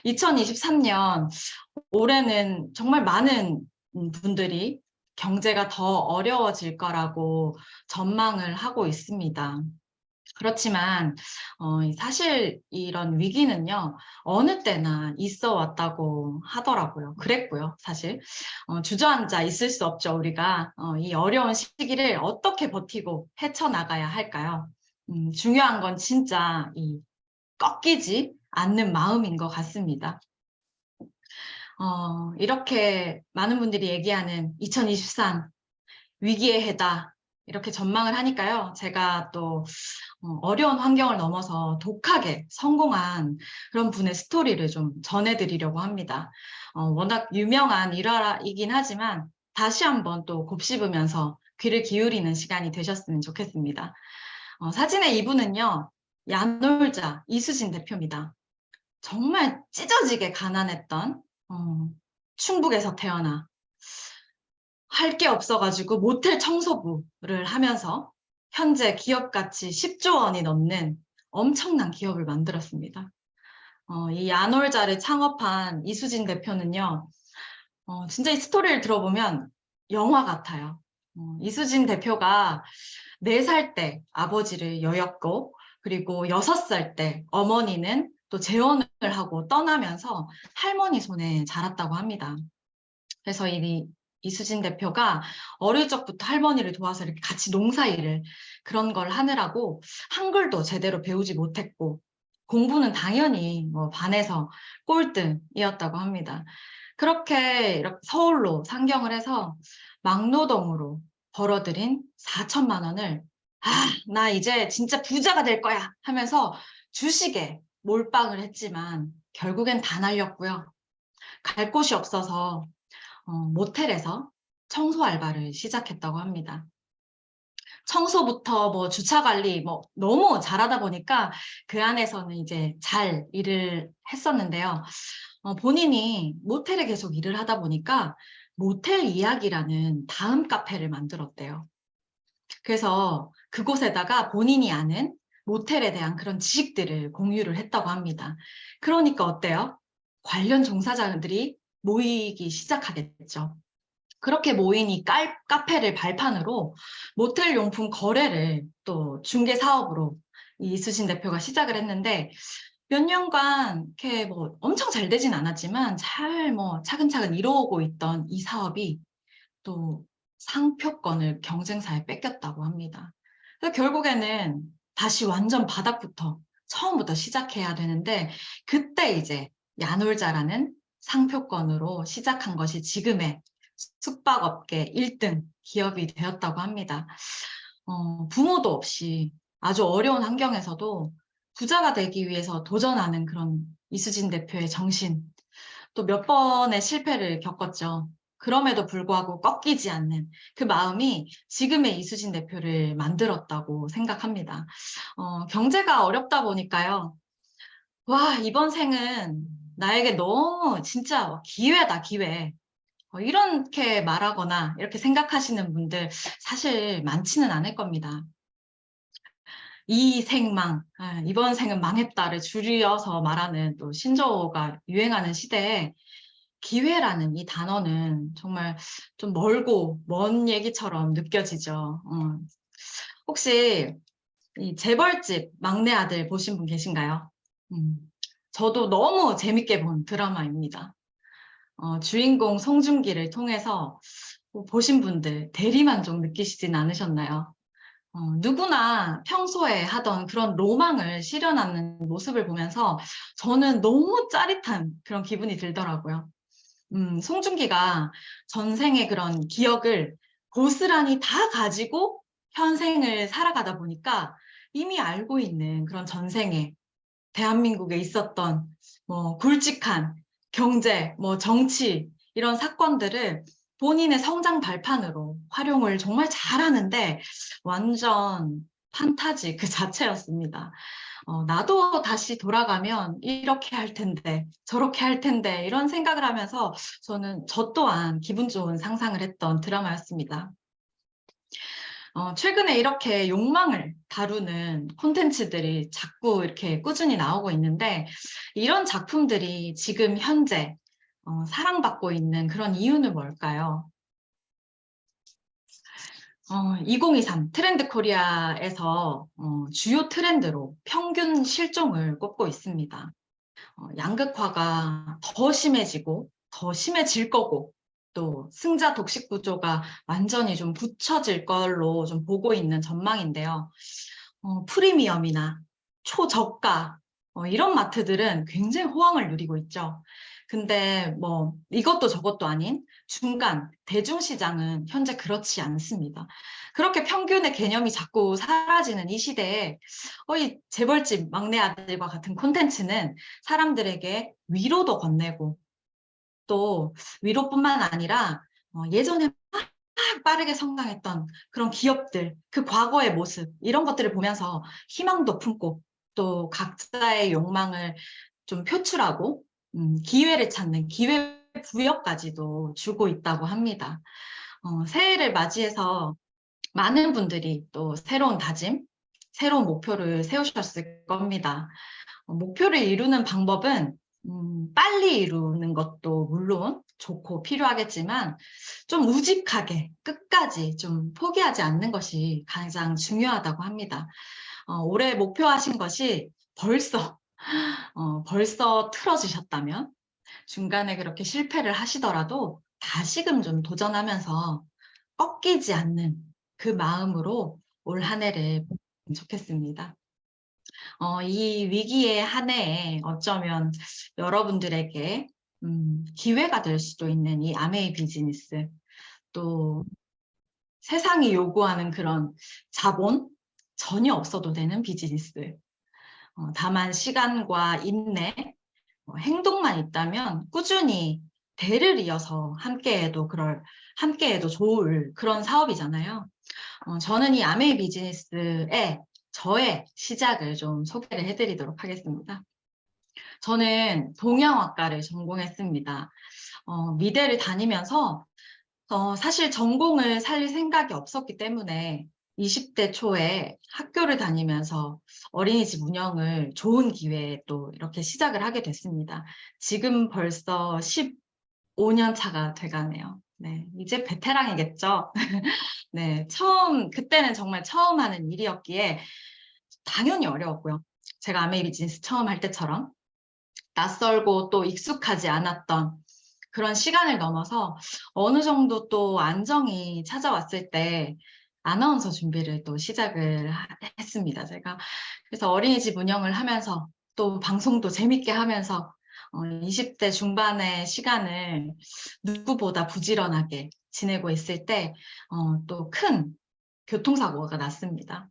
2023년 올해는 정말 많은 분들이 경제가 더 어려워질 거라고 전망을 하고 있습니다. 그렇지만 사실 이런 위기는요, 어느 때나 있어 왔다고 하더라고요. 그랬고요, 사실. 주저앉아 있을 수 없죠, 우리가. 이 어려운 시기를 어떻게 버티고 헤쳐나가야 할까요? 중요한 건 진짜 이 꺾이지 않는 마음인 것 같습니다. 이렇게 많은 분들이 얘기하는 2023 위기의 해다. 이렇게 전망을 하니까요. 제가 또 어려운 환경을 넘어서 독하게 성공한 그런 분의 스토리를 좀 전해드리려고 합니다. 워낙 유명한 일화이긴 하지만 다시 한번 또 곱씹으면서 귀를 기울이는 시간이 되셨으면 좋겠습니다. 사진의 이분은요. 야놀자 이수진 대표입니다. 정말 찢어지게 가난했던 충북에서 태어나 할 게 없어가지고 모텔 청소부를 하면서 현재 기업 가치 10조 원이 넘는 엄청난 기업을 만들었습니다. 이 야놀자를 창업한 이수진 대표는요, 진짜 이 스토리를 들어보면 영화 같아요. 이수진 대표가 4살 때 아버지를 여였고, 그리고 6살 때 어머니는 또 재혼을 하고 떠나면서 할머니 손에 자랐다고 합니다. 그래서 이수진 대표가 어릴 적부터 할머니를 도와서 이렇게 같이 농사일을 그런 걸 하느라고 한글도 제대로 배우지 못했고 공부는 당연히 뭐 반에서 꼴등이었다고 합니다. 그렇게 이렇게 서울로 상경을 해서 막노동으로 벌어들인 4천만 원을 나 이제 진짜 부자가 될 거야 하면서 주식에 몰빵을 했지만 결국엔 다 날렸고요. 갈 곳이 없어서 모텔에서 청소 알바를 시작했다고 합니다. 청소부터 뭐 주차 관리 뭐 너무 잘하다 보니까 그 안에서는 이제 잘 일을 했었는데요. 본인이 모텔에 계속 일을 하다 보니까 모텔 이야기라는 다음 카페를 만들었대요. 그래서 그곳에다가 본인이 아는 모텔에 대한 그런 지식들을 공유를 했다고 합니다. 그러니까 어때요? 관련 종사자들이 모이기 시작하겠죠. 그렇게 모인 이 카페를 발판으로 모텔 용품 거래를 또 중개 사업으로 이수진 대표가 시작을 했는데 몇 년간 이렇게 뭐 엄청 잘 되진 않았지만 잘 뭐 차근차근 이루어오고 있던 이 사업이 또 상표권을 경쟁사에 뺏겼다고 합니다. 그래서 결국에는 다시 완전 바닥부터 처음부터 시작해야 되는데 그때 이제 야놀자라는 상표권으로 시작한 것이 지금의 숙박업계 1등 기업이 되었다고 합니다. 부모도 없이 아주 어려운 환경에서도 부자가 되기 위해서 도전하는 그런 이수진 대표의 정신, 또 몇 번의 실패를 겪었죠. 그럼에도 불구하고 꺾이지 않는 그 마음이 지금의 이수진 대표를 만들었다고 생각합니다. 경제가 어렵다 보니까요. 와, 이번 생은 나에게 너무 진짜 기회다, 기회. 이렇게 말하거나 이렇게 생각하시는 분들 사실 많지는 않을 겁니다. 이 생망, 이번 생은 망했다를 줄여서 말하는 또 신조어가 유행하는 시대에 기회라는 이 단어는 정말 좀 멀고 먼 얘기처럼 느껴지죠. 혹시 이 재벌집 막내 아들 보신 분 계신가요? 음, 저도 너무 재밌게 본 드라마입니다. 주인공 송중기를 통해서 보신 분들 대리만족 느끼시진 않으셨나요? 누구나 평소에 하던 그런 로망을 실현하는 모습을 보면서 저는 너무 짜릿한 그런 기분이 들더라고요. 송중기가 전생의 그런 기억을 고스란히 다 가지고 현생을 살아가다 보니까 이미 알고 있는 그런 전생에 대한민국에 있었던 뭐 굵직한 경제, 뭐 정치 이런 사건들을 본인의 성장 발판으로 활용을 정말 잘하는데 완전 판타지 그 자체였습니다. 나도 다시 돌아가면 이렇게 할 텐데, 저렇게 할 텐데, 이런 생각을 하면서 저 또한 기분 좋은 상상을 했던 드라마였습니다. 최근에 이렇게 욕망을 다루는 콘텐츠들이 자꾸 이렇게 꾸준히 나오고 있는데, 이런 작품들이 지금 현재 사랑받고 있는 그런 이유는 뭘까요? 2023 트렌드 코리아에서 주요 트렌드로 평균 실종을 꼽고 있습니다. 양극화가 더 심해지고 더 심해질 거고, 또 승자 독식 구조가 완전히 좀 굳혀질 걸로 좀 보고 있는 전망인데요. 프리미엄이나 초저가 이런 마트들은 굉장히 호황을 누리고 있죠. 근데 뭐 이것도 저것도 아닌 중간 대중시장은 현재 그렇지 않습니다. 그렇게 평균의 개념이 자꾸 사라지는 이 시대에 이 재벌집 막내 아들과 같은 콘텐츠는 사람들에게 위로도 건네고, 또 위로뿐만 아니라 예전에 막 빠르게 성장했던 그런 기업들, 그 과거의 모습, 이런 것들을 보면서 희망도 품고, 또 각자의 욕망을 좀 표출하고 기회를 찾는 기회 부여까지도 주고 있다고 합니다. 새해를 맞이해서 많은 분들이 또 새로운 다짐, 새로운 목표를 세우셨을 겁니다. 목표를 이루는 방법은 빨리 이루는 것도 물론 좋고 필요하겠지만, 좀 우직하게 끝까지 좀 포기하지 않는 것이 가장 중요하다고 합니다. 올해 목표하신 것이 벌써 틀어지셨다면, 중간에 그렇게 실패를 하시더라도 다시금 좀 도전하면서 꺾이지 않는 그 마음으로 올 한 해를 보냈으면 좋겠습니다. 이 위기의 한 해에 어쩌면 여러분들에게 기회가 될 수도 있는 이 아메이 비즈니스, 또 세상이 요구하는 그런 자본 전혀 없어도 되는 비즈니스. 다만 시간과 인내, 행동만 있다면 꾸준히 대를 이어서 함께해도 좋을 그런 사업이잖아요. 저는 이 아메이 비즈니스의 저의 시작을 좀 소개를 해드리도록 하겠습니다. 저는 동양학과를 전공했습니다. 미대를 다니면서 사실 전공을 살릴 생각이 없었기 때문에 20대 초에 학교를 다니면서 어린이집 운영을 좋은 기회에 또 이렇게 시작을 하게 됐습니다. 지금 벌써 15년 차가 돼가네요. 네, 이제 베테랑이겠죠. 네, 그때는 정말 처음 하는 일이었기에 당연히 어려웠고요. 제가 아메이 비즈니스 처음 할 때처럼 낯설고 또 익숙하지 않았던 그런 시간을 넘어서 어느 정도 또 안정이 찾아왔을 때 아나운서 준비를 또 시작을 했습니다, 제가. 그래서 어린이집 운영을 하면서 또 방송도 재밌게 하면서 20대 중반의 시간을 누구보다 부지런하게 지내고 있을 때 또 큰 교통사고가 났습니다.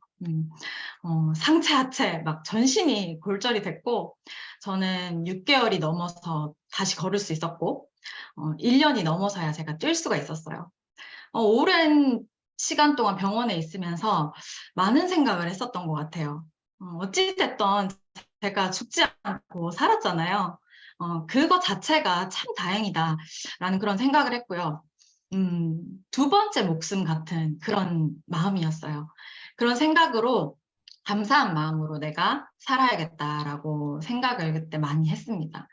상체 하체 막 전신이 골절이 됐고, 저는 6개월이 넘어서 다시 걸을 수 있었고, 1년이 넘어서야 제가 뛸 수가 있었어요. 오랜 시간 동안 병원에 있으면서 많은 생각을 했었던 것 같아요. 어찌됐든 제가 죽지 않고 살았잖아요. 그거 자체가 참 다행이다라는 그런 생각을 했고요. 두 번째 목숨 같은 그런 마음이었어요. 그런 생각으로 감사한 마음으로 내가 살아야겠다라고 생각을 그때 많이 했습니다.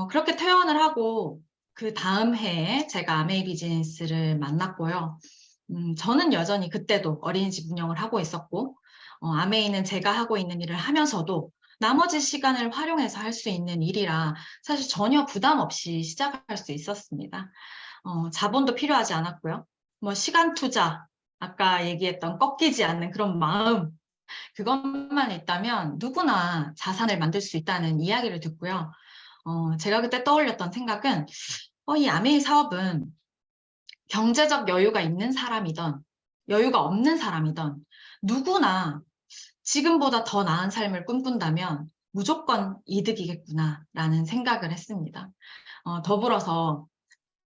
그렇게 퇴원을 하고 그 다음 해에 제가 아메이 비즈니스를 만났고요. 저는 여전히 그때도 어린이집 운영을 하고 있었고, 아메이는 제가 하고 있는 일을 하면서도 나머지 시간을 활용해서 할 수 있는 일이라 사실 전혀 부담 없이 시작할 수 있었습니다. 자본도 필요하지 않았고요. 뭐 시간 투자, 아까 얘기했던 꺾이지 않는 그런 마음, 그것만 있다면 누구나 자산을 만들 수 있다는 이야기를 듣고요. 제가 그때 떠올렸던 생각은 이 아메이 사업은 경제적 여유가 있는 사람이든 여유가 없는 사람이든 누구나 지금보다 더 나은 삶을 꿈꾼다면 무조건 이득이겠구나라는 생각을 했습니다. 더불어서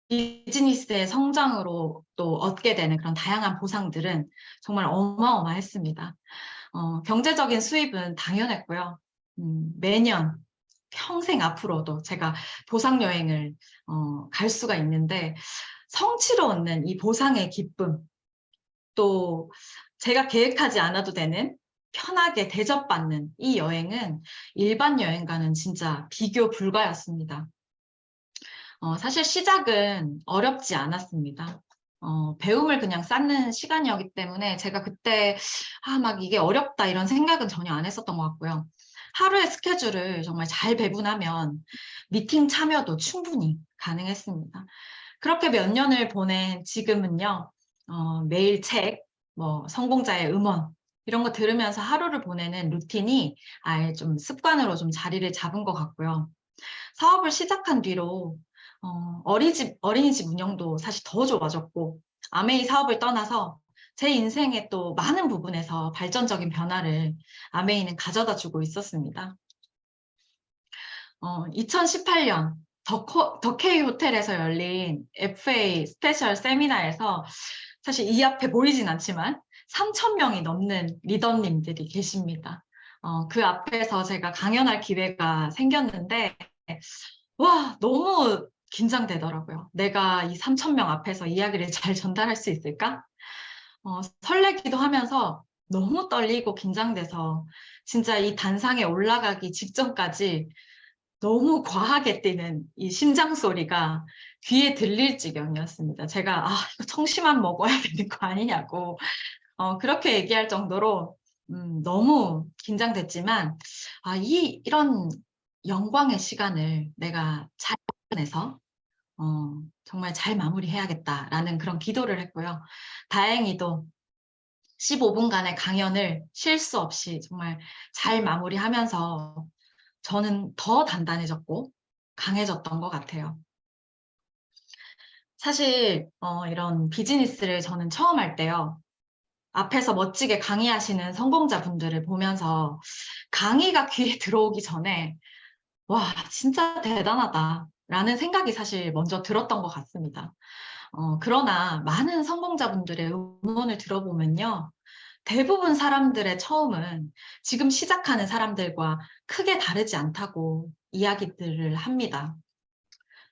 비즈니스의 성장으로 또 얻게 되는 그런 다양한 보상들은 정말 어마어마했습니다. 경제적인 수입은 당연했고요. 매년 평생 앞으로도 제가 보상 여행을 갈 수가 있는데 성취로 얻는 이 보상의 기쁨, 또 제가 계획하지 않아도 되는 편하게 대접받는 이 여행은 일반 여행과는 진짜 비교 불가였습니다. 사실 시작은 어렵지 않았습니다. 배움을 그냥 쌓는 시간이었기 때문에 제가 그때 막 이게 어렵다 이런 생각은 전혀 안 했었던 것 같고요. 하루의 스케줄을 정말 잘 배분하면 미팅 참여도 충분히 가능했습니다. 그렇게 몇 년을 보낸 지금은요, 매일 책, 뭐 성공자의 음원 이런 거 들으면서 하루를 보내는 루틴이 아예 좀 습관으로 좀 자리를 잡은 것 같고요. 사업을 시작한 뒤로 어린이집 운영도 사실 더 좋아졌고, 아메이 사업을 떠나서 제 인생의 또 많은 부분에서 발전적인 변화를 아메이는 가져다 주고 있었습니다. 2018년 더케이 호텔에서 열린 FA 스페셜 세미나에서 사실 이 앞에 보이진 않지만 3,000명이 넘는 리더님들이 계십니다. 그 앞에서 제가 강연할 기회가 생겼는데 와, 너무 긴장되더라고요. 내가 이 3,000명 앞에서 이야기를 잘 전달할 수 있을까? 설레기도 하면서 너무 떨리고 긴장돼서 진짜 이 단상에 올라가기 직전까지 너무 과하게 뛰는 이 심장 소리가 귀에 들릴 지경이었습니다. 제가 이거 청심환 먹어야 되는 거 아니냐고 그렇게 얘기할 정도로 너무 긴장됐지만 이런 영광의 시간을 내가 잘 내서 정말 잘 마무리해야겠다라는 그런 기도를 했고요. 다행히도 15분간의 강연을 실수 없이 정말 잘 마무리하면서 저는 더 단단해졌고 강해졌던 것 같아요. 사실 이런 비즈니스를 저는 처음 할 때요. 앞에서 멋지게 강의하시는 성공자분들을 보면서 강의가 귀에 들어오기 전에 '와, 진짜 대단하다.'라는 생각이 사실 먼저 들었던 것 같습니다. 그러나 많은 성공자분들의 응원을 들어보면요. 대부분 사람들의 처음은 지금 시작하는 사람들과 크게 다르지 않다고 이야기들을 합니다.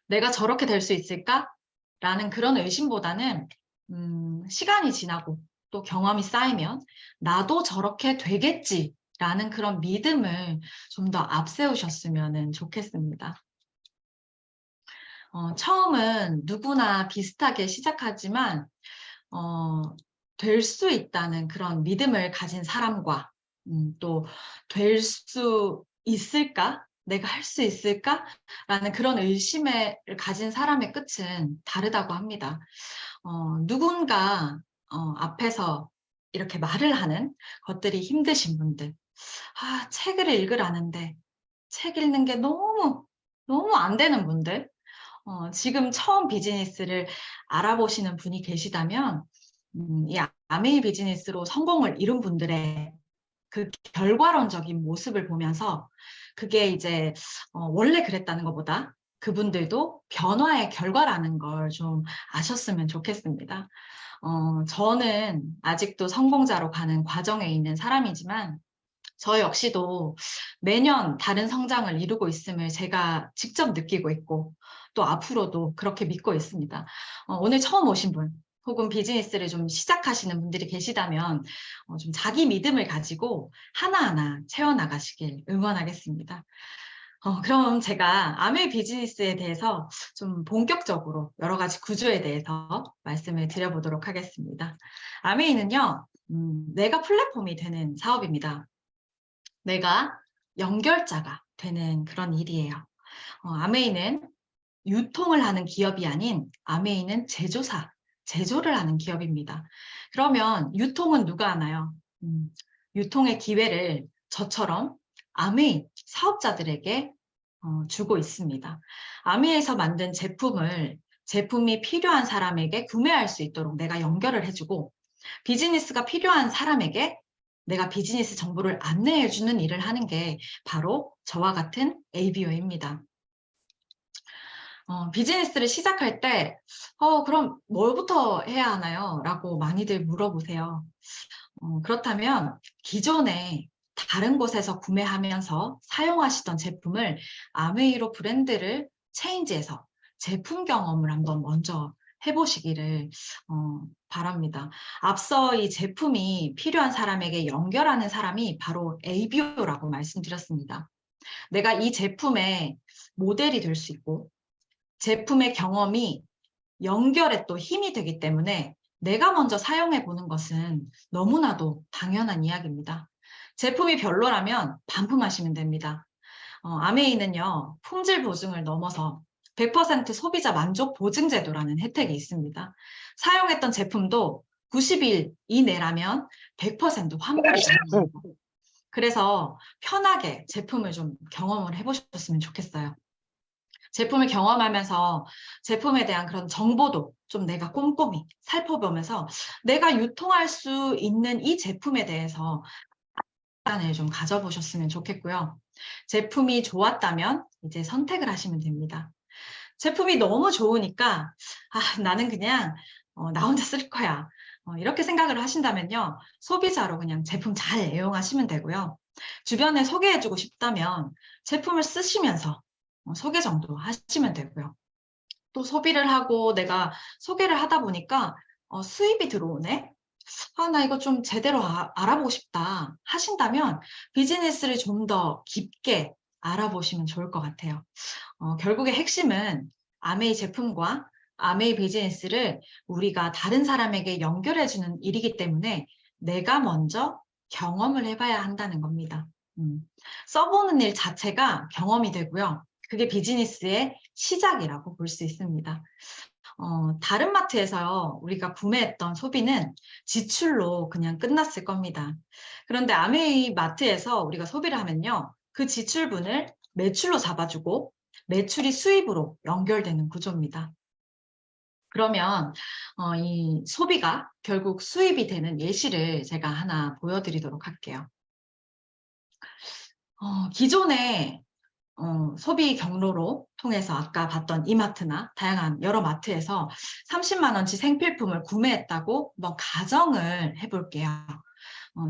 '내가 저렇게 될 수 있을까?'라는 그런 의심보다는 시간이 지나고 또 경험이 쌓이면 '나도 저렇게 되겠지.'라는 그런 믿음을 좀 더 앞세우셨으면은 좋겠습니다. 처음은 누구나 비슷하게 시작하지만 될 수 있다는 그런 믿음을 가진 사람과 또 '될 수 있을까? 내가 할 수 있을까?'라는 그런 의심을 가진 사람의 끝은 다르다고 합니다. 누군가 앞에서 이렇게 말을 하는 것들이 힘드신 분들, 책을 읽으라는데 책 읽는 게 너무, 너무 안 되는 분들, 지금 처음 비즈니스를 알아보시는 분이 계시다면 이 아메이 비즈니스로 성공을 이룬 분들의 그 결과론적인 모습을 보면서 그게 이제 원래 그랬다는 것보다 그분들도 변화의 결과라는 걸 좀 아셨으면 좋겠습니다. 저는 아직도 성공자로 가는 과정에 있는 사람이지만 저 역시도 매년 다른 성장을 이루고 있음을 제가 직접 느끼고 있고 또 앞으로도 그렇게 믿고 있습니다. 오늘 처음 오신 분 혹은 비즈니스를 좀 시작하시는 분들이 계시다면 좀 자기 믿음을 가지고 하나하나 채워나가시길 응원하겠습니다. 그럼 제가 아메이 비즈니스에 대해서 좀 본격적으로 여러 가지 구조에 대해서 말씀을 드려보도록 하겠습니다. 아메이는요, 내가 플랫폼이 되는 사업입니다. 내가 연결자가 되는 그런 일이에요. 아메이는 유통을 하는 기업이 아닌 아메이는 제조를 하는 기업입니다. 그러면 유통은 누가 하나요? 유통의 기회를 저처럼 아메이 사업자들에게 주고 있습니다. 아메이에서 만든 제품이 필요한 사람에게 구매할 수 있도록 내가 연결을 해주고 비즈니스가 필요한 사람에게 내가 비즈니스 정보를 안내해 주는 일을 하는 게 바로 저와 같은 ABO입니다. 비즈니스를 시작할 때 그럼 뭘부터 해야 하나요? 라고 많이들 물어보세요. 그렇다면 기존에 다른 곳에서 구매하면서 사용하시던 제품을 아메이로 브랜드를 체인지해서 제품 경험을 한번 먼저 해 보시기를 바랍니다. 앞서 이 제품이 필요한 사람에게 연결하는 사람이 바로 ABO라고 말씀드렸습니다. 내가 이 제품의 모델이 될 수 있고 제품의 경험이 연결에 또 힘이 되기 때문에 내가 먼저 사용해 보는 것은 너무나도 당연한 이야기입니다. 제품이 별로라면 반품하시면 됩니다. 아메이는요, 품질 보증을 넘어서 100% 소비자 만족 보증 제도라는 혜택이 있습니다. 사용했던 제품도 90일 이내라면 100% 환불이 가능합니다. 그래서 편하게 제품을 좀 경험을 해보셨으면 좋겠어요. 제품을 경험하면서 제품에 대한 그런 정보도 좀 내가 꼼꼼히 살펴보면서 내가 유통할 수 있는 이 제품에 대해서 시간을 좀 가져보셨으면 좋겠고요. 제품이 좋았다면 이제 선택을 하시면 됩니다. 제품이 너무 좋으니까 나는 그냥 나 혼자 쓸 거야. 이렇게 생각을 하신다면요. 소비자로 그냥 제품 잘 애용하시면 되고요. 주변에 소개해주고 싶다면 제품을 쓰시면서 소개 정도 하시면 되고요. 또 소비를 하고 내가 소개를 하다 보니까 수입이 들어오네? 나 이거 좀 제대로 알아보고 싶다 하신다면 비즈니스를 좀 더 깊게 알아보시면 좋을 것 같아요. 결국의 핵심은 아메이 제품과 아메이 비즈니스를 우리가 다른 사람에게 연결해주는 일이기 때문에 내가 먼저 경험을 해봐야 한다는 겁니다. 써보는 일 자체가 경험이 되고요. 그게 비즈니스의 시작이라고 볼 수 있습니다. 다른 마트에서요, 우리가 구매했던 소비는 지출로 그냥 끝났을 겁니다. 그런데 아메이 마트에서 우리가 소비를 하면요, 그 지출분을 매출로 잡아주고 매출이 수입으로 연결되는 구조입니다. 그러면 이 소비가 결국 수입이 되는 예시를 제가 하나 보여드리도록 할게요. 기존에 소비 경로로 통해서 아까 봤던 이마트나 다양한 여러 마트에서 30만 원치 생필품을 구매했다고 한번 가정을 해볼게요.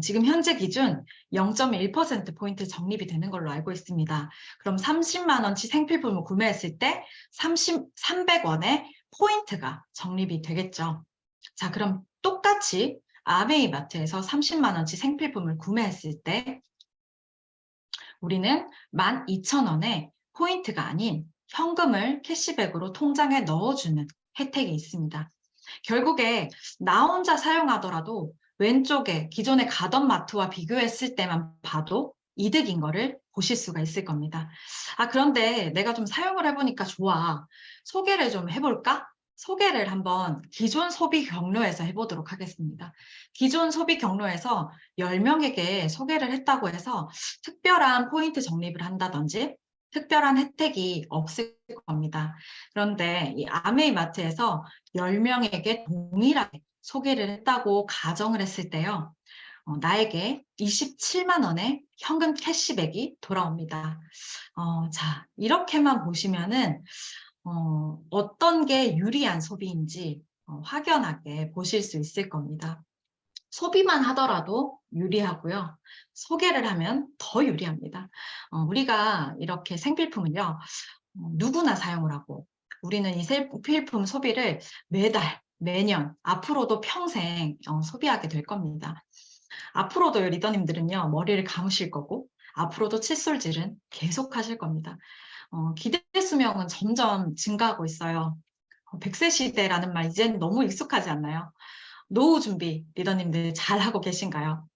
지금 현재 기준 0.1%포인트 적립이 되는 걸로 알고 있습니다. 그럼 30만 원치 생필품을 구매했을 때 300원의 포인트가 적립이 되겠죠. 자, 그럼 똑같이 아메이 마트에서 30만 원치 생필품을 구매했을 때 우리는 12,000원의 포인트가 아닌 현금을 캐시백으로 통장에 넣어주는 혜택이 있습니다. 결국에 나 혼자 사용하더라도 왼쪽에 기존에 가던 마트와 비교했을 때만 봐도 이득인 거를 보실 수가 있을 겁니다. 그런데 내가 좀 사용을 해보니까 좋아. 소개를 좀 해볼까? 소개를 한번 기존 소비 경로에서 해보도록 하겠습니다. 기존 소비 경로에서 10명에게 소개를 했다고 해서 특별한 포인트 적립을 한다든지 특별한 혜택이 없을 겁니다. 그런데 이 아메이 마트에서 10명에게 동일하게 소개를 했다고 가정을 했을 때요. 나에게 27만 원의 현금 캐시백이 돌아옵니다. 자, 이렇게만 보시면은 어떤 게 유리한 소비인지 확연하게 보실 수 있을 겁니다. 소비만 하더라도 유리하고요. 소개를 하면 더 유리합니다. 우리가 이렇게 생필품을요, 누구나 사용을 하고 우리는 이 생필품 소비를 매달, 매년, 앞으로도 평생 소비하게 될 겁니다. 앞으로도 리더님들은요, 머리를 감으실 거고 앞으로도 칫솔질은 계속 하실 겁니다. 기대 수명은 점점 증가하고 있어요. 100세 시대라는 말 이제는 너무 익숙하지 않나요? 노후 준비 리더님들 잘 하고 계신가요?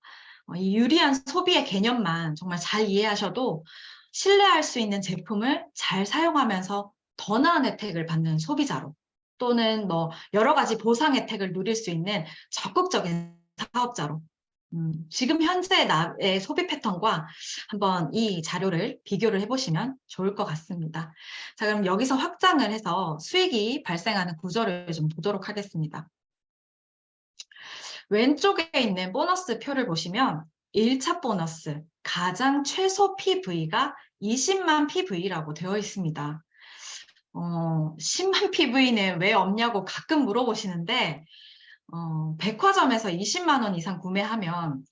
이 유리한 소비의 개념만 정말 잘 이해하셔도 신뢰할 수 있는 제품을 잘 사용하면서 더 나은 혜택을 받는 소비자로 또는 뭐 여러 가지 보상 혜택을 누릴 수 있는 적극적인 사업자로 지금 현재 나의 소비 패턴과 한번 이 자료를 비교를 해보시면 좋을 것 같습니다. 자, 그럼 여기서 확장을 해서 수익이 발생하는 구조를 좀 보도록 하겠습니다. 왼쪽에 있는 보너스 표를 보시면 1차 보너스 가장 최소 PV가 20만 PV라고 되어 있습니다. 10만 PV는 왜 없냐고 가끔 물어보시는데 백화점에서 20만 원 이상 구매하면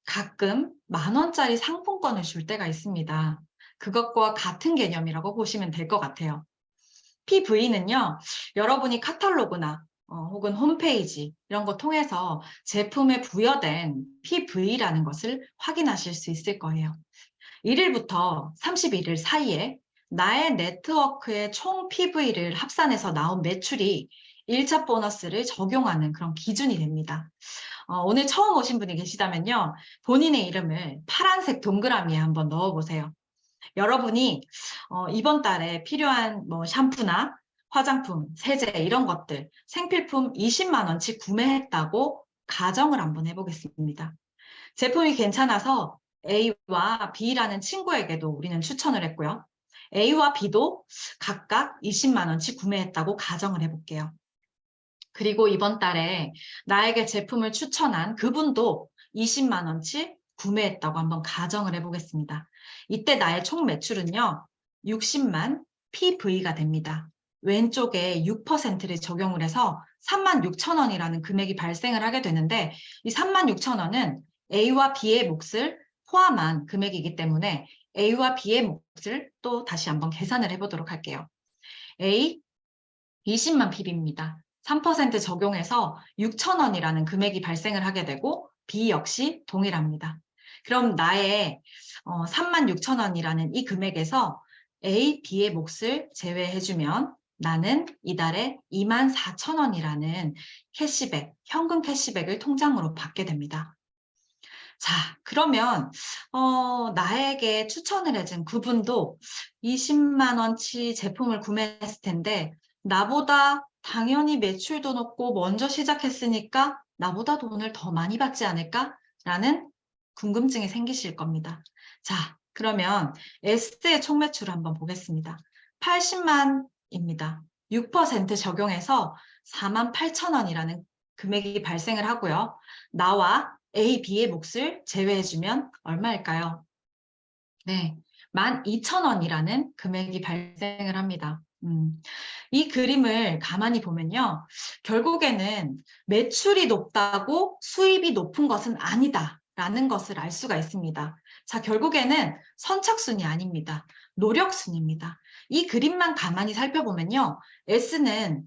가끔 10,000원짜리 상품권을 줄 때가 있습니다. 그것과 같은 개념이라고 보시면 될 것 같아요. PV는요, 여러분이 카탈로그나 혹은 홈페이지 이런 거 통해서 제품에 부여된 PV라는 것을 확인하실 수 있을 거예요. 1일부터 31일 사이에 나의 네트워크의 총 PV를 합산해서 나온 매출이 1차 보너스를 적용하는 그런 기준이 됩니다. 오늘 처음 오신 분이 계시다면요. 본인의 이름을 파란색 동그라미에 한번 넣어보세요. 여러분이 이번 달에 필요한 뭐 샴푸나 화장품, 세제 이런 것들 생필품 20만 원치 구매했다고 가정을 한번 해보겠습니다. 제품이 괜찮아서 A와 B라는 친구에게도 우리는 추천을 했고요. A와 B도 각각 20만 원치 구매했다고 가정을 해볼게요. 그리고 이번 달에 나에게 제품을 추천한 그분도 20만 원치 구매했다고 한번 가정을 해보겠습니다. 이때 나의 총 매출은요, 60만 PV가 됩니다. 왼쪽에 6%를 적용을 해서 36,000원이라는 금액이 발생을 하게 되는데 이 36,000원은 A와 B의 몫을 포함한 금액이기 때문에 A와 B의 몫을 또 다시 한번 계산을 해보도록 할게요. A 20만 PV입니다. 3% 적용해서 6,000원이라는 금액이 발생을 하게 되고 B 역시 동일합니다. 그럼 나의 36,000원이라는 이 금액에서 A, B의 몫을 제외해주면 나는 이달에 24,000원이라는 캐시백, 현금 캐시백을 통장으로 받게 됩니다. 자, 그러면 나에게 추천을 해준 그분도 20만 원치 제품을 구매했을 텐데 나보다 당연히 매출도 높고 먼저 시작했으니까 나보다 돈을 더 많이 받지 않을까? 라는 궁금증이 생기실 겁니다. 자, 그러면 S의 총 매출을 한번 보겠습니다. 80만입니다. 6% 적용해서 48,000원이라는 금액이 발생을 하고요. 나와 A, B의 몫을 제외해주면 얼마일까요? 네, 12,000원이라는 금액이 발생을 합니다. 이 그림을 가만히 보면요. 결국에는 매출이 높다고 수입이 높은 것은 아니다라는 것을 알 수가 있습니다. 자, 결국에는 선착순이 아닙니다. 노력순입니다. 이 그림만 가만히 살펴보면요. S는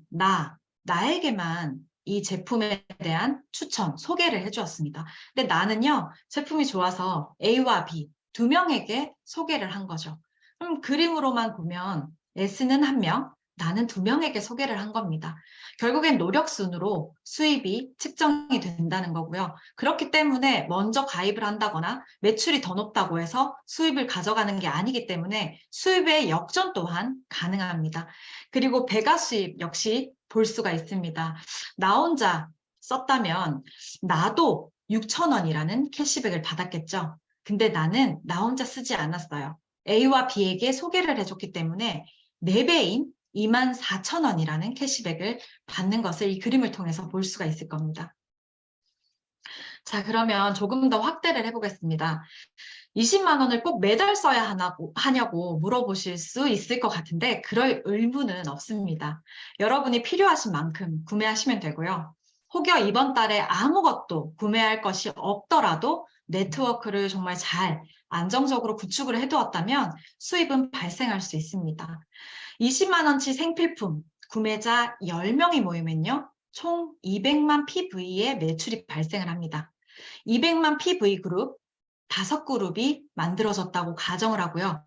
나에게만 이 제품에 대한 추천, 소개를 해주었습니다. 근데 나는요, 제품이 좋아서 A와 B 두 명에게 소개를 한 거죠. 그럼 그림으로만 보면 S는 한 명, 나는 두 명에게 소개를 한 겁니다. 결국엔 노력순으로 수입이 측정이 된다는 거고요. 그렇기 때문에 먼저 가입을 한다거나 매출이 더 높다고 해서 수입을 가져가는 게 아니기 때문에 수입의 역전 또한 가능합니다. 그리고 배가 수입 역시 볼 수가 있습니다. 나 혼자 썼다면 나도 6,000원이라는 캐시백을 받았겠죠. 근데 나는 나 혼자 쓰지 않았어요. A와 B에게 소개를 해줬기 때문에 4배인 24,000원이라는 캐시백을 받는 것을 이 그림을 통해서 볼 수가 있을 겁니다. 자, 그러면 조금 더 확대를 해보겠습니다. 20만 원을 꼭 매달 써야 하냐고 물어보실 수 있을 것 같은데 그럴 의무는 없습니다. 여러분이 필요하신 만큼 구매하시면 되고요. 혹여 이번 달에 아무것도 구매할 것이 없더라도 네트워크를 정말 잘 안정적으로 구축을 해두었다면 수입은 발생할 수 있습니다. 20만 원치 생필품 구매자 10명이 모이면요. 총 200만 PV의 매출이 발생을 합니다. 200만 PV 그룹 5그룹이 만들어졌다고 가정을 하고요.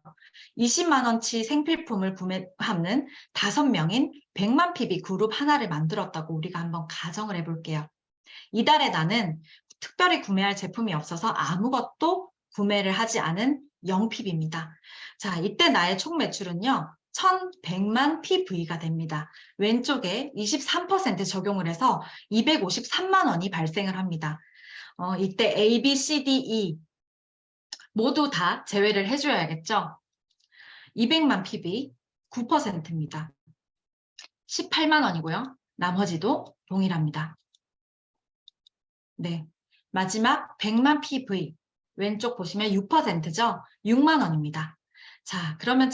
20만 원치 생필품을 구매하는 5명인 100만 PV 그룹 하나를 만들었다고 우리가 한번 가정을 해볼게요. 이달에 나는 특별히 구매할 제품이 없어서 아무것도 구매를 하지 않은 0PV입니다. 자, 이때 나의 총 매출은요. 1,100만 PV가 됩니다. 왼쪽에 23% 적용을 해서 253만 원이 발생을 합니다. 이때 A, B, C, D, E 모두 다 제외를 해줘야겠죠. 200만 PV 9%입니다. 18만 원이고요. 나머지도 동일합니다. 네, 마지막 100만 PV 왼쪽 보시면 6%죠. 6만 원입니다. 자, 그러면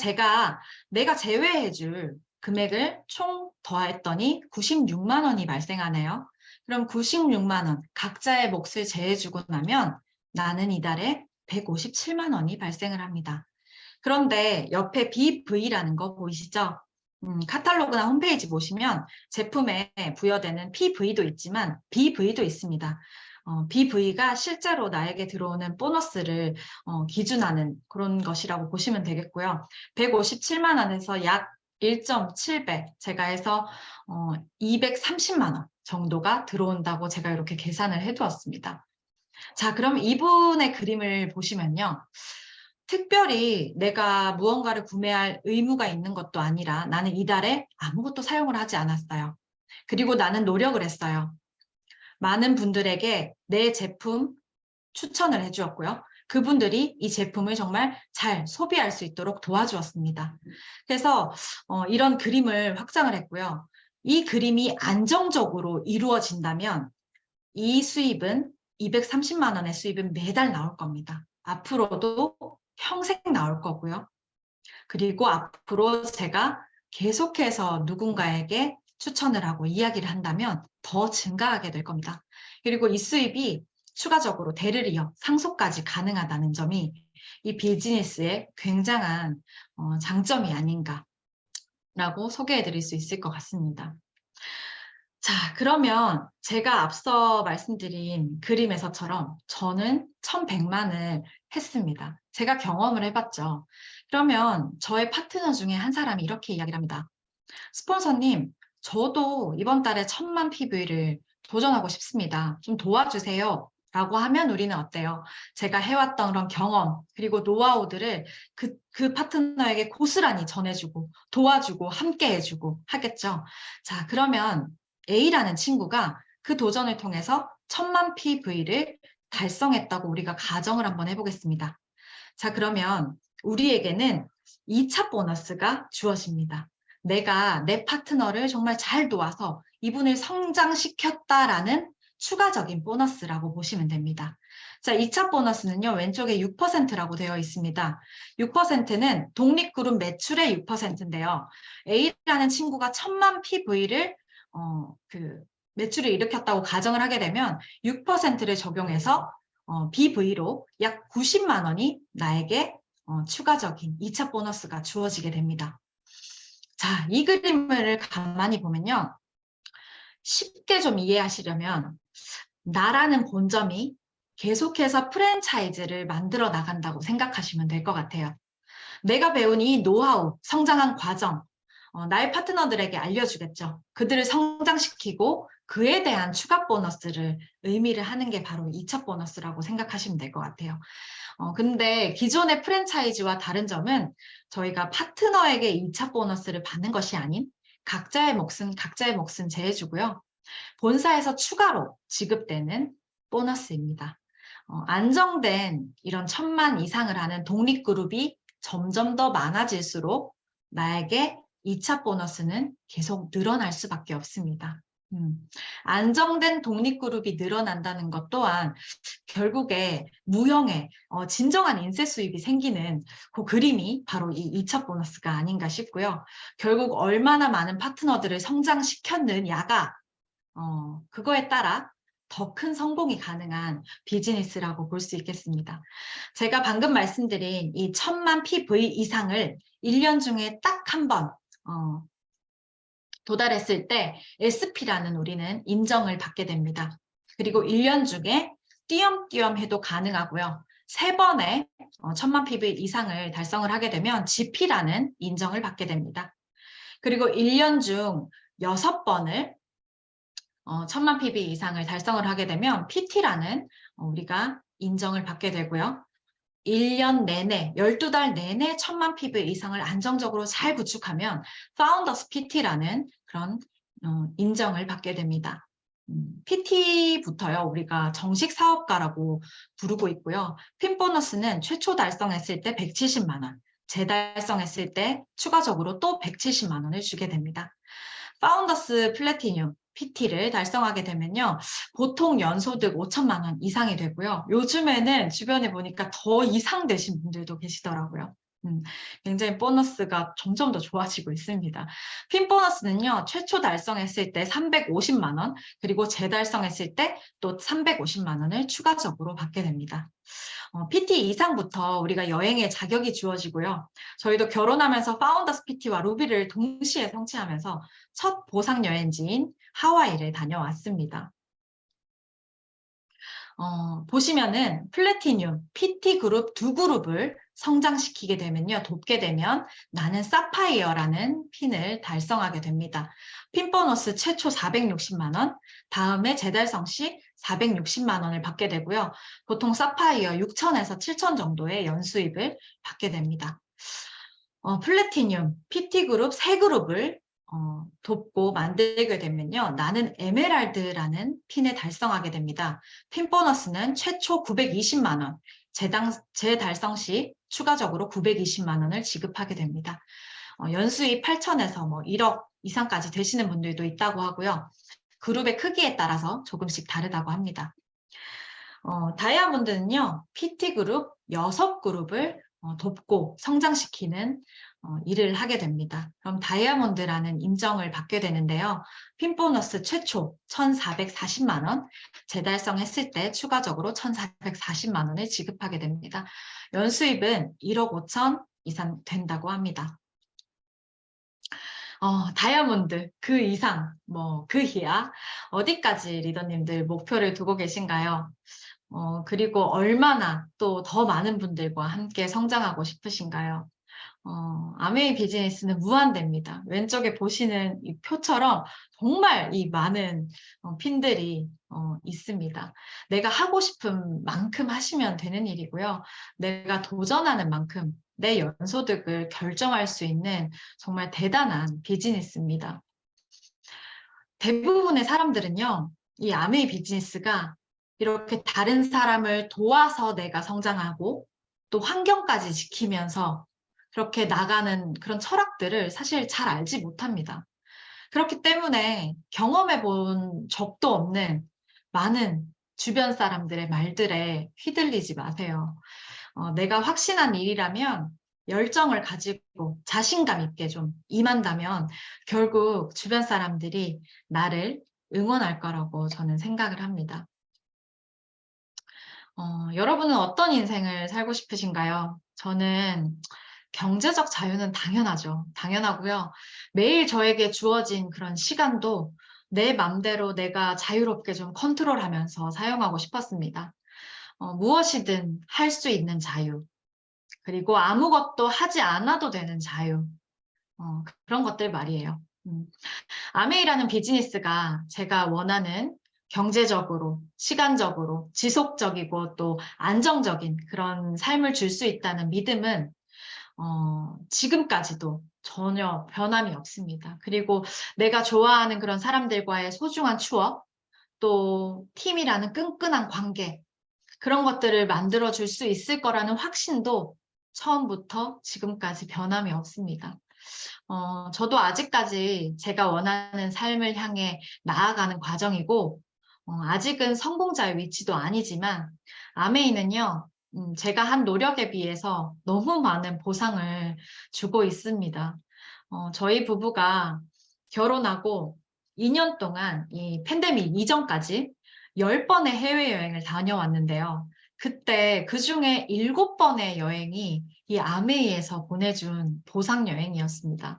내가 제외해줄 금액을 총 더했더니 96만 원이 발생하네요. 그럼 96만 원 각자의 몫을 제해주고 나면 나는 이달에 157만 원이 발생을 합니다. 그런데 옆에 BV라는 거 보이시죠? 카탈로그나 홈페이지 보시면 제품에 부여되는 PV도 있지만 BV도 있습니다. BV가 실제로 나에게 들어오는 보너스를 기준하는 그런 것이라고 보시면 되겠고요. 157만 원에서 약 1.7배, 제가 해서 230만 원 정도가 들어온다고 제가 이렇게 계산을 해두었습니다. 자, 그럼 이분의 그림을 보시면요. 특별히 내가 무언가를 구매할 의무가 있는 것도 아니라 나는 이달에 아무것도 사용을 하지 않았어요. 그리고 나는 노력을 했어요. 많은 분들에게 내 제품 추천을 해주었고요. 그분들이 이 제품을 정말 잘 소비할 수 있도록 도와주었습니다. 그래서 이런 그림을 확장을 했고요. 이 그림이 안정적으로 이루어진다면 이 수입은 230만 원의 수입은 매달 나올 겁니다. 앞으로도 평생 나올 거고요. 그리고 앞으로 제가 계속해서 누군가에게 추천을 하고 이야기를 한다면 더 증가하게 될 겁니다. 그리고 이 수입이 추가적으로 대를 이어 상속까지 가능하다는 점이 이 비즈니스의 굉장한 장점이 아닌가라고 소개해 드릴 수 있을 것 같습니다. 자, 그러면 제가 앞서 말씀드린 그림에서처럼 저는 1100만을 했습니다. 제가 경험을 해봤죠. 그러면 저의 파트너 중에 한 사람이 이렇게 이야기를 합니다. 스폰서님, 저도 이번 달에 1000만 PV를 도전하고 싶습니다. 좀 도와주세요. 라고 하면 우리는 어때요? 제가 해왔던 그런 경험, 그리고 노하우들을 그 파트너에게 고스란히 전해주고, 도와주고, 함께 해주고 하겠죠. 자, 그러면 A라는 친구가 그 도전을 통해서 1000만 PV를 달성했다고 우리가 가정을 한번 해보겠습니다. 자, 그러면 우리에게는 2차 보너스가 주어집니다. 내가 내 파트너를 정말 잘 도와서 이분을 성장시켰다라는 추가적인 보너스라고 보시면 됩니다. 자, 2차 보너스는요, 왼쪽에 6%라고 되어 있습니다. 6%는 독립그룹 매출의 6%인데요. A라는 친구가 1000만 PV를 매출을 일으켰다고 가정을 하게 되면 6%를 적용해서 BV로 약 90만 원이 나에게 추가적인 2차 보너스가 주어지게 됩니다. 자, 이 그림을 가만히 보면요. 쉽게 좀 이해하시려면 나라는 본점이 계속해서 프랜차이즈를 만들어 나간다고 생각하시면 될 것 같아요. 내가 배운 이 노하우, 성장한 과정, 나의 파트너들에게 알려주겠죠. 그들을 성장시키고 그에 대한 추가 보너스를 의미를 하는 게 바로 2차 보너스라고 생각하시면 될 것 같아요. 근데 기존의 프랜차이즈와 다른 점은 저희가 파트너에게 2차 보너스를 받는 것이 아닌 각자의 몫은 제해주고요. 본사에서 추가로 지급되는 보너스입니다. 안정된 이런 1000만 이상을 하는 독립그룹이 점점 더 많아질수록 나에게 2차 보너스는 계속 늘어날 수밖에 없습니다. 안정된 독립그룹이 늘어난다는 것 또한 결국에 무형의 진정한 인세 수입이 생기는 그 그림이 바로 이 2차 보너스가 아닌가 싶고요. 결국 얼마나 많은 파트너들을 성장시켰느냐가 그거에 따라 더 큰 성공이 가능한 비즈니스라고 볼 수 있겠습니다. 제가 방금 말씀드린 이 1000만 PV 이상을 1년 중에 딱 한 번 도달했을 때 SP라는 우리는 인정을 받게 됩니다. 그리고 1년 중에 띄엄띄엄 해도 가능하고요. 3번의 1000만 PV 이상을 달성을 하게 되면 GP라는 인정을 받게 됩니다. 그리고 1년 중 6번을 1000만 PV 이상을 달성을 하게 되면 PT라는 우리가 인정을 받게 되고요. 1년 내내, 12달 내내 1000만 PV 이상을 안정적으로 잘 구축하면 파운더스 PT라는 그런 인정을 받게 됩니다. PT부터요, 우리가 정식 사업가라고 부르고 있고요. 핀 보너스는 최초 달성했을 때 170만 원, 재달성했을 때 추가적으로 또 170만 원을 주게 됩니다. 파운더스 플래티늄 PT를 달성하게 되면요. 보통 연소득 5천만 원 이상이 되고요. 요즘에는 주변에 보니까 더 이상 되신 분들도 계시더라고요. 굉장히 보너스가 점점 더 좋아지고 있습니다. 핀 보너스는요. 최초 달성했을 때 350만 원, 그리고 재달성했을 때 또 350만 원을 추가적으로 받게 됩니다. PT 이상부터 우리가 여행의 자격이 주어지고요. 저희도 결혼하면서 파운더스 PT와 루비를 동시에 성취하면서 첫 보상 여행지인 하와이를 다녀왔습니다. 보시면은 플래티늄, PT 그룹 두 그룹을 성장시키게 되면요, 돕게 되면 나는 사파이어라는 핀을 달성하게 됩니다. 핀 보너스 최초 460만 원, 다음에 재달성 시 460만 원을 받게 되고요. 보통 사파이어 6천에서 7천 정도의 연수입을 받게 됩니다. 플래티늄, PT 그룹 세 그룹을 돕고 만들게 되면요. 나는 에메랄드라는 핀을 달성하게 됩니다. 핀 보너스는 최초 920만 원, 재달성 시 추가적으로 920만 원을 지급하게 됩니다. 연수입 8천에서 뭐 1억 이상까지 되시는 분들도 있다고 하고요. 그룹의 크기에 따라서 조금씩 다르다고 합니다. 다이아몬드는요, PT 그룹 6그룹을 돕고 성장시키는 일을 하게 됩니다. 그럼 다이아몬드라는 인정을 받게 되는데요. 핀 보너스 최초 1,440만 원, 재달성했을 때 추가적으로 1,440만 원을 지급하게 됩니다. 연수입은 1억 5천 이상 된다고 합니다. 다이아몬드 그 이상, 그 이하 어디까지 리더님들 목표를 두고 계신가요? 그리고 얼마나 또 더 많은 분들과 함께 성장하고 싶으신가요? 아메이 비즈니스는 무한대입니다. 왼쪽에 보시는 이 표처럼 정말 이 많은 핀들이 있습니다. 내가 하고 싶은 만큼 하시면 되는 일이고요. 내가 도전하는 만큼 내 연소득을 결정할 수 있는 정말 대단한 비즈니스입니다. 대부분의 사람들은요, 이 아메이 비즈니스가 이렇게 다른 사람을 도와서 내가 성장하고 또 환경까지 지키면서 그렇게 나가는 그런 철학들을 사실 잘 알지 못합니다. 그렇기 때문에 경험해 본 적도 없는 많은 주변 사람들의 말들에 휘둘리지 마세요. 내가 확신한 일이라면 열정을 가지고 자신감 있게 좀 임한다면 결국 주변 사람들이 나를 응원할 거라고 저는 생각을 합니다. 여러분은 어떤 인생을 살고 싶으신가요? 저는 경제적 자유는 당연하죠. 당연하고요. 매일 저에게 주어진 그런 시간도 내 맘대로 내가 자유롭게 좀 컨트롤하면서 사용하고 싶었습니다. 무엇이든 할 수 있는 자유, 그리고 아무것도 하지 않아도 되는 자유, 그런 것들 말이에요. 아메이라는 비즈니스가 제가 원하는 경제적으로, 시간적으로, 지속적이고 또 안정적인 그런 삶을 줄 수 있다는 믿음은 지금까지도 전혀 변함이 없습니다. 그리고 내가 좋아하는 그런 사람들과의 소중한 추억, 또 팀이라는 끈끈한 관계, 그런 것들을 만들어 줄 수 있을 거라는 확신도 처음부터 지금까지 변함이 없습니다. 저도 아직까지 제가 원하는 삶을 향해 나아가는 과정이고, 아직은 성공자의 위치도 아니지만, 아메이는요, 제가 한 노력에 비해서 너무 많은 보상을 주고 있습니다. 저희 부부가 결혼하고 2년 동안 이 팬데믹 이전까지 10번의 해외여행을 다녀왔는데요. 그때 그중에 7번의 여행이 이 아메이에서 보내준 보상 여행이었습니다.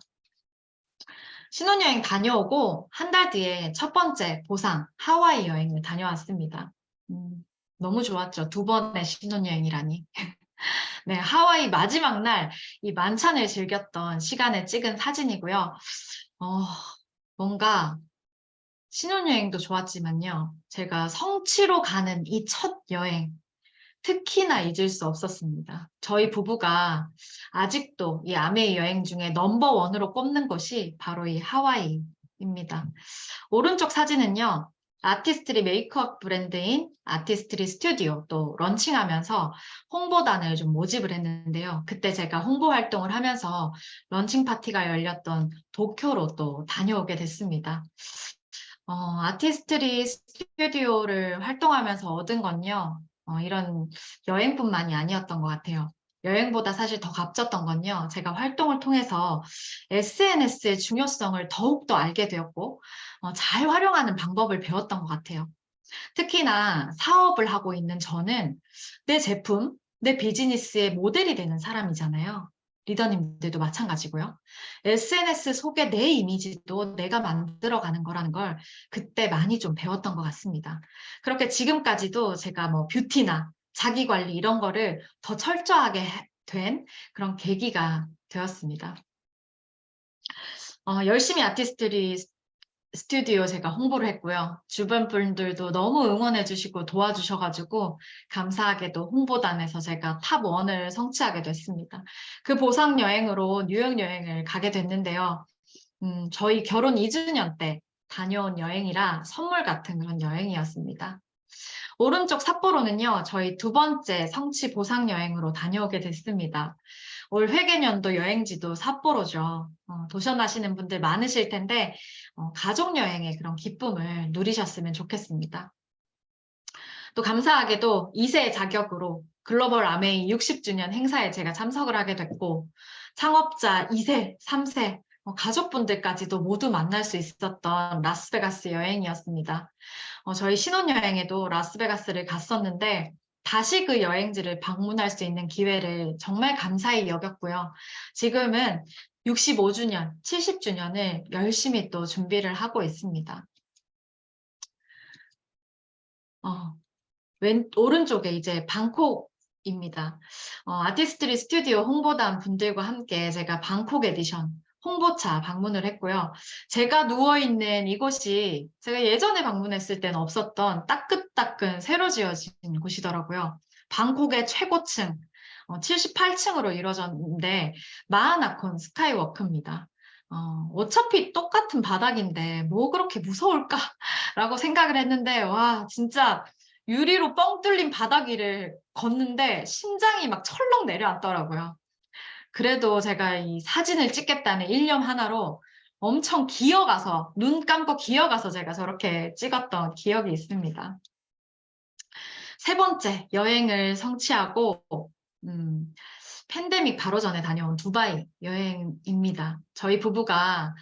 신혼여행 다녀오고 한 달 뒤에 첫 번째 보상 하와이 여행을 다녀왔습니다. 너무 좋았죠. 2번의 신혼여행이라니. 네, 하와이 마지막 날 이 만찬을 즐겼던 시간에 찍은 사진이고요. 뭔가 신혼여행도 좋았지만요. 제가 성취로 가는 이 첫 여행, 특히나 잊을 수 없었습니다. 저희 부부가 아직도 이 아메이 여행 중에 넘버1으로 꼽는 것이 바로 이 하와이입니다. 오른쪽 사진은요. 아티스트리 메이크업 브랜드인 아티스트리 스튜디오 또 런칭하면서 홍보단을 좀 모집을 했는데요. 그때 제가 홍보 활동을 하면서 런칭 파티가 열렸던 도쿄로 또 다녀오게 됐습니다. 아티스트리 스튜디오를 활동하면서 얻은 건요. 이런 여행뿐만이 아니었던 것 같아요. 여행보다 사실 더 값졌던 건요. 제가 활동을 통해서 SNS의 중요성을 더욱더 알게 되었고 잘 활용하는 방법을 배웠던 것 같아요. 특히나 사업을 하고 있는 저는 내 제품, 내 비즈니스의 모델이 되는 사람이잖아요. 리더님들도 마찬가지고요. SNS 속에 내 이미지도 내가 만들어가는 거라는 걸 그때 많이 좀 배웠던 것 같습니다. 그렇게 지금까지도 제가 뭐 뷰티나 자기 관리 이런 거를 더 철저하게 된 그런 계기가 되었습니다. 열심히 아티스트리 스튜디오 제가 홍보를 했고요. 주변 분들도 너무 응원해 주시고 도와주셔가지고 감사하게도 홍보단에서 제가 탑1을 성취하게 됐습니다. 그 보상 여행으로 뉴욕 여행을 가게 됐는데요. 저희 결혼 2주년 때 다녀온 여행이라 선물 같은 그런 여행이었습니다. 오른쪽 삿포로는요, 저희 두 번째 성취 보상 여행으로 다녀오게 됐습니다. 올 회계년도 여행지도 삿포로죠. 도전하시는 분들 많으실 텐데 가족 여행의 그런 기쁨을 누리셨으면 좋겠습니다. 또 감사하게도 2세 자격으로 글로벌 아메이 60주년 행사에 제가 참석을 하게 됐고 창업자 2세, 3세, 가족분들까지도 모두 만날 수 있었던 라스베가스 여행이었습니다. 저희 신혼여행에도 라스베가스를 갔었는데 다시 그 여행지를 방문할 수 있는 기회를 정말 감사히 여겼고요. 지금은 65주년, 70주년을 열심히 또 준비를 하고 있습니다. 오른쪽에 이제 방콕입니다. 아티스트리 스튜디오 홍보단 분들과 함께 제가 방콕 에디션 홍보차 방문을 했고요. 제가 누워있는 이곳이 제가 예전에 방문했을 때는 없었던 따끈따끈 새로 지어진 곳이더라고요. 방콕의 최고층, 78층으로 이루어졌는데 마하나콘 스카이워크입니다. 어차피 똑같은 바닥인데 뭐 그렇게 무서울까라고 생각을 했는데 와 진짜 유리로 뻥 뚫린 바닥 위를 걷는데 심장이 막 철렁 내려앉더라고요. 그래도 제가 이 사진을 찍겠다는 일념 하나로 엄청 기어가서 눈 감고 기어가서 제가 저렇게 찍었던 기억이 있습니다. 세 번째 여행을 성취하고 팬데믹 바로 전에 다녀온 두바이 여행입니다. 저희 부부가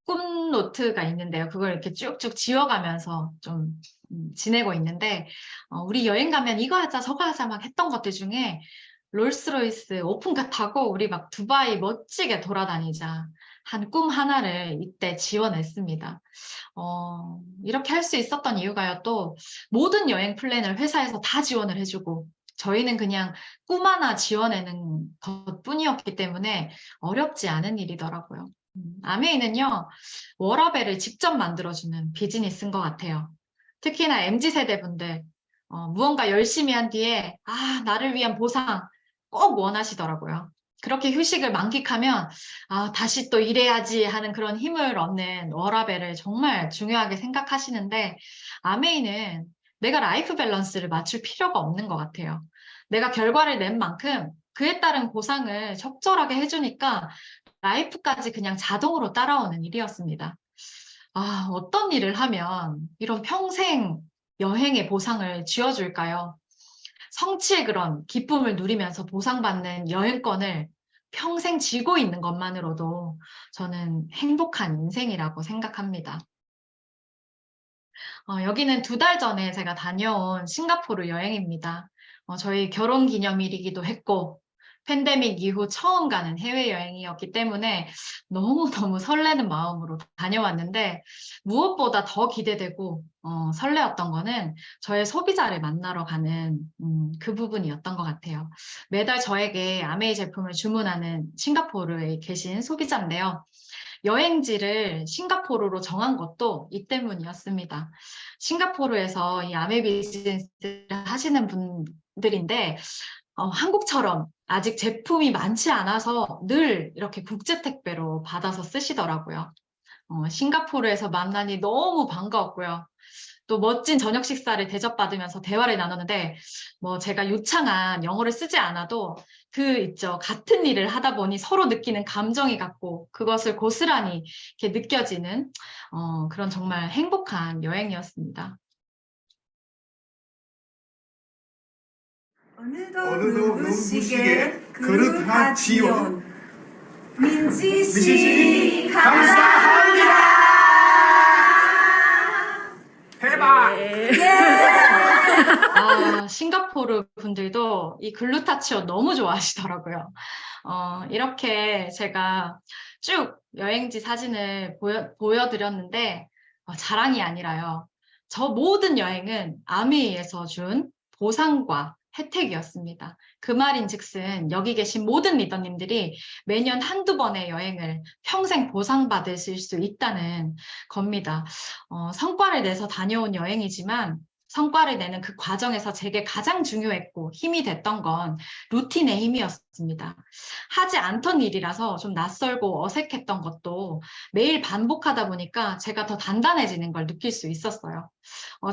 꿈 노트가 있는데요. 그걸 이렇게 쭉쭉 지워가면서 좀 지내고 있는데 우리 여행 가면 이거 하자 저거 하자 막 했던 것들 중에 롤스로이스 오픈카 타고 우리 막 두바이 멋지게 돌아다니자 한 꿈 하나를 이때 지원했습니다. 이렇게 할 수 있었던 이유가요. 또 모든 여행 플랜을 회사에서 다 지원을 해주고 저희는 그냥 꿈 하나 지원하는 것뿐이었기 때문에 어렵지 않은 일이더라고요. 아메이는요, 워라밸을 직접 만들어주는 비즈니스인 것 같아요. 특히나 MZ세대 분들, 무언가 열심히 한 뒤에, 나를 위한 보상 꼭 원하시더라고요. 그렇게 휴식을 만끽하면, 다시 또 일해야지 하는 그런 힘을 얻는 워라밸을 정말 중요하게 생각하시는데, 아메이는 내가 라이프 밸런스를 맞출 필요가 없는 것 같아요. 내가 결과를 낸 만큼 그에 따른 보상을 적절하게 해주니까 라이프까지 그냥 자동으로 따라오는 일이었습니다. 어떤 일을 하면 이런 평생 여행의 보상을 쥐어줄까요? 성취의 그런 기쁨을 누리면서 보상받는 여행권을 평생 쥐고 있는 것만으로도 저는 행복한 인생이라고 생각합니다. 여기는 2달 전에 제가 다녀온 싱가포르 여행입니다. 저희 결혼 기념일이기도 했고, 팬데믹 이후 처음 가는 해외여행이었기 때문에 너무너무 설레는 마음으로 다녀왔는데, 무엇보다 더 기대되고, 설레었던 거는 저의 소비자를 만나러 가는 그 부분이었던 것 같아요. 매달 저에게 아메이 제품을 주문하는 싱가포르에 계신 소비자인데요. 여행지를 싱가포르로 정한 것도 이 때문이었습니다. 싱가포르에서 이 아메 비즈니스를 하시는 분들인데 한국처럼 아직 제품이 많지 않아서 늘 이렇게 국제 택배로 받아서 쓰시더라고요. 싱가포르에서 만나니 너무 반가웠고요. 또 멋진 저녁 식사를 대접받으면서 대화를 나누는데 뭐 제가 유창한 영어를 쓰지 않아도 그 있죠. 같은 일을 하다 보니 서로 느끼는 감정이 같고 그것을 고스란히 이렇게 느껴지는 그런 정말 행복한 여행이었습니다. 어느덧 눈부시게 그릇 한 지원 민지 씨 감사합니다. 해봐. 예. 싱가포르 분들도 이 글루타치온 너무 좋아하시더라고요. 이렇게 제가 쭉 여행지 사진을 보여드렸는데, 자랑이 아니라요. 저 모든 여행은 아메이에서 준 보상과 혜택이었습니다. 그 말인즉슨 여기 계신 모든 리더님들이 매년 한두 번의 여행을 평생 보상받으실 수 있다는 겁니다. 성과를 내서 다녀온 여행이지만 성과를 내는 그 과정에서 제게 가장 중요했고 힘이 됐던 건 루틴의 힘이었습니다. 하지 않던 일이라서 좀 낯설고 어색했던 것도 매일 반복하다 보니까 제가 더 단단해지는 걸 느낄 수 있었어요.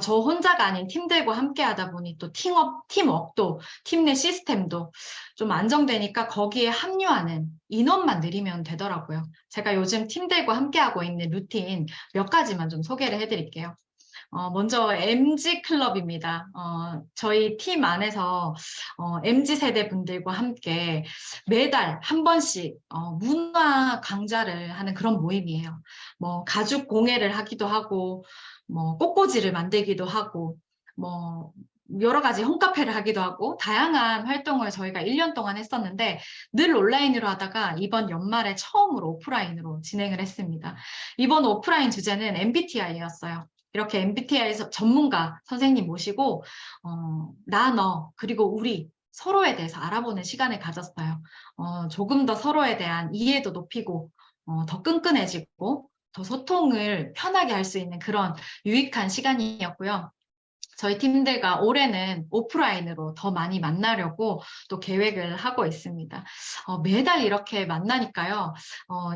저 혼자가 아닌 팀들과 함께 하다 보니 또 팀워크도 팀 내 시스템도 좀 안정되니까 거기에 합류하는 인원만 늘리면 되더라고요. 제가 요즘 팀들과 함께하고 있는 루틴 몇 가지만 좀 소개를 해드릴게요. 먼저 MG 클럽입니다. 저희 팀 안에서 MZ 세대 분들과 함께 매달 한 번씩 문화 강좌를 하는 그런 모임이에요. 뭐 가죽 공예를 하기도 하고, 뭐 꽃꽂이를 만들기도 하고, 뭐 여러 가지 홈카페를 하기도 하고 다양한 활동을 저희가 1년 동안 했었는데 늘 온라인으로 하다가 이번 연말에 처음으로 오프라인으로 진행을 했습니다. 이번 오프라인 주제는 MBTI였어요. 이렇게 MBTI에서 전문가 선생님 모시고 나, 너, 그리고 우리 서로에 대해서 알아보는 시간을 가졌어요. 조금 더 서로에 대한 이해도 높이고 더 끈끈해지고 더 소통을 편하게 할 수 있는 그런 유익한 시간이었고요. 저희 팀들과 올해는 오프라인으로 더 많이 만나려고 또 계획을 하고 있습니다. 매달 이렇게 만나니까요.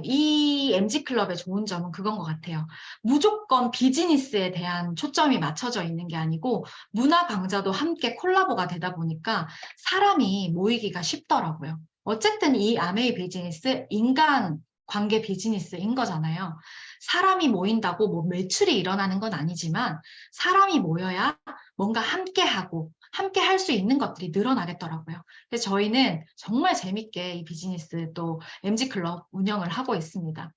이 MG클럽의 좋은 점은 그건 것 같아요. 무조건 비즈니스에 대한 초점이 맞춰져 있는 게 아니고 문화 강좌도 함께 콜라보가 되다 보니까 사람이 모이기가 쉽더라고요. 어쨌든 이 아메이 비즈니스, 인간 관계 비즈니스인 거잖아요. 사람이 모인다고 뭐 매출이 일어나는 건 아니지만 사람이 모여야 뭔가 함께하고 함께 할 수 있는 것들이 늘어나겠더라고요. 그래서 저희는 정말 재밌게 이 비즈니스 또 MG클럽 운영을 하고 있습니다.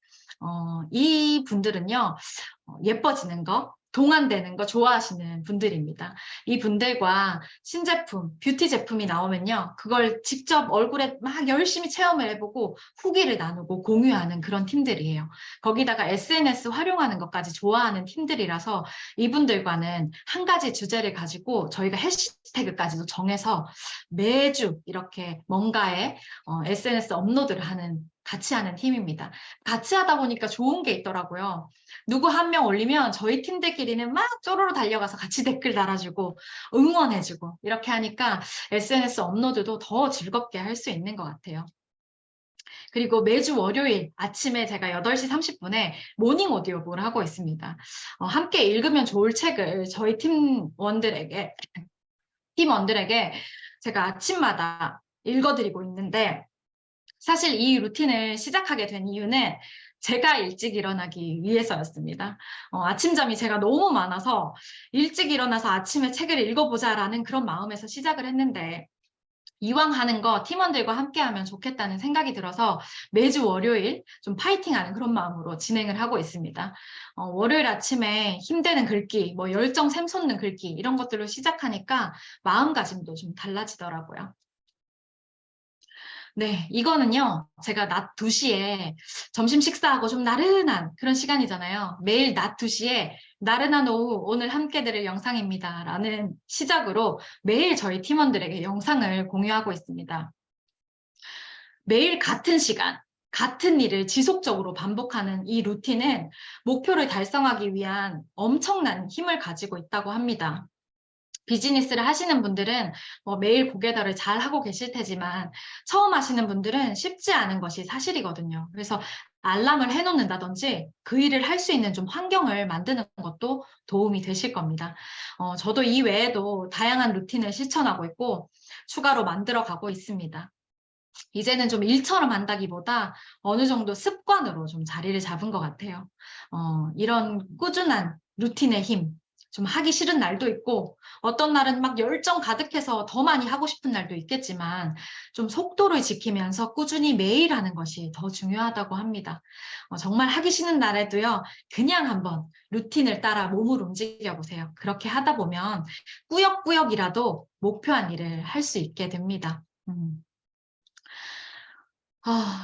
이 분들은요, 예뻐지는 거, 동안되는 거 좋아하시는 분들입니다. 이 분들과 신제품, 뷰티 제품이 나오면요, 그걸 직접 얼굴에 막 열심히 체험을 해보고 후기를 나누고 공유하는 그런 팀들이에요. 거기다가 SNS 활용하는 것까지 좋아하는 팀들이라서 이분들과는 한 가지 주제를 가지고 저희가 해시태그까지도 정해서 매주 이렇게 뭔가에 SNS 업로드를 같이 하는 팀입니다. 같이 하다 보니까 좋은 게 있더라고요. 누구 한 명 올리면 저희 팀들끼리는 막 쪼로로 달려가서 같이 댓글 달아주고 응원해주고 이렇게 하니까 SNS 업로드도 더 즐겁게 할 수 있는 것 같아요. 그리고 매주 월요일 아침에 제가 8시 30분에 모닝 오디오북을 하고 있습니다. 함께 읽으면 좋을 책을 저희 팀원들에게 제가 아침마다 읽어드리고 있는데 사실 이 루틴을 시작하게 된 이유는 제가 일찍 일어나기 위해서였습니다. 아침잠이 제가 너무 많아서 일찍 일어나서 아침에 책을 읽어보자라는 그런 마음에서 시작을 했는데 이왕 하는 거 팀원들과 함께 하면 좋겠다는 생각이 들어서 매주 월요일 좀 파이팅하는 그런 마음으로 진행을 하고 있습니다. 월요일 아침에 힘되는 글귀, 뭐 열정 샘솟는 글귀 이런 것들로 시작하니까 마음가짐도 좀 달라지더라고요. 네, 이거는요, 제가 낮 2시에 점심 식사하고 좀 나른한 그런 시간이잖아요. 매일 낮 2시에 나른한 오후 오늘 함께 들을 영상입니다. 라는 시작으로 매일 저희 팀원들에게 영상을 공유하고 있습니다. 매일 같은 시간, 같은 일을 지속적으로 반복하는 이 루틴은 목표를 달성하기 위한 엄청난 힘을 가지고 있다고 합니다. 비즈니스를 하시는 분들은 매일 고개달을 잘 하고 계실 테지만 처음 하시는 분들은 쉽지 않은 것이 사실이거든요. 그래서 알람을 해놓는다든지 그 일을 할 수 있는 좀 환경을 만드는 것도 도움이 되실 겁니다. 저도 이 외에도 다양한 루틴을 실천하고 있고 추가로 만들어가고 있습니다. 이제는 좀 일처럼 한다기보다 어느 정도 습관으로 좀 자리를 잡은 것 같아요. 이런 꾸준한 루틴의 힘, 좀 하기 싫은 날도 있고 어떤 날은 막 열정 가득해서 더 많이 하고 싶은 날도 있겠지만 좀 속도를 지키면서 꾸준히 매일 하는 것이 더 중요하다고 합니다. 정말 하기 싫은 날에도요, 그냥 한번 루틴을 따라 몸을 움직여 보세요. 그렇게 하다 보면 꾸역꾸역이라도 목표한 일을 할 수 있게 됩니다.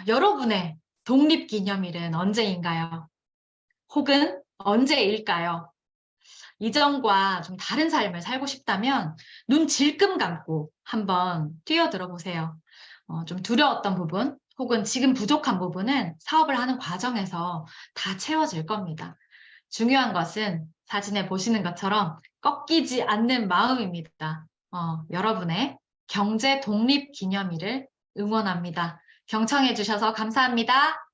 여러분의 독립기념일은 언제인가요? 혹은 언제일까요? 이전과 좀 다른 삶을 살고 싶다면 눈 질끔 감고 한번 뛰어들어 보세요. 좀 두려웠던 부분 혹은 지금 부족한 부분은 사업을 하는 과정에서 다 채워질 겁니다. 중요한 것은 사진에 보시는 것처럼 꺾이지 않는 마음입니다. 여러분의 경제 독립 기념일을 응원합니다. 경청해 주셔서 감사합니다.